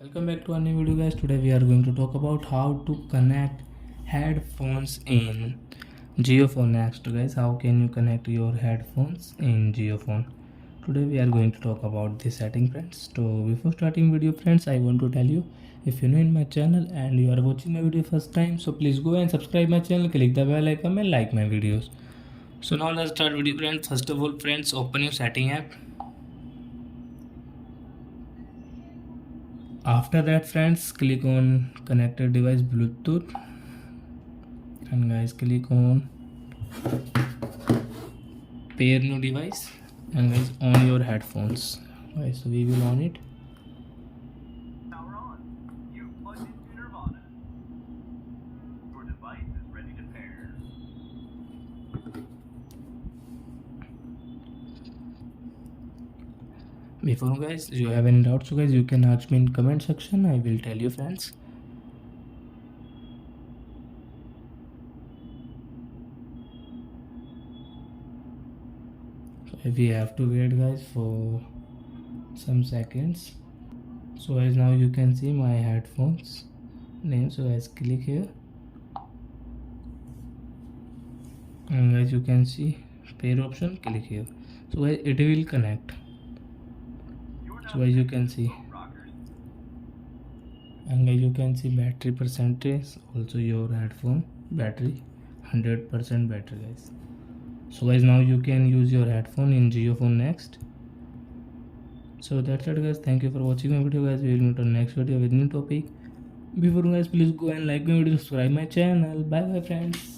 Welcome back to a new video, guys. Today we are going to talk about how to connect headphones in JioPhone. Next, guys, how can you connect your headphones in JioPhone? Today we are going to talk about the setting, friends. So before starting video, friends, I want to tell you, if you're new in my channel and you are watching my video first time, so please go and subscribe my channel, click the bell icon and like my videos. So now let's start video, friends. First of all, friends, open your setting app. After that, friends, click on connected device Bluetooth, and guys, click on pair new device, and guys, on your headphones. Guys, so we will on it. Power on. You plugged into Nirvana. Your device is ready to pair. Before, guys, you have any doubts, so guys, you can ask me in comment section. I will tell you, friends. So we have to wait, guys, for some seconds. So guys, now you can see my headphones name. So guys, click here, and guys, you can see pair option. Click here. So guys, it will connect. So guys, you can see, and guys, you can see battery percentage, also your headphone battery 100% battery, guys. So guys, now you can use your headphone in JioPhone next. So that's it, guys. Thank you for watching my video, guys. We will meet on next video with new topic. Before, guys, please go and like my video, subscribe my channel. Bye bye, friends.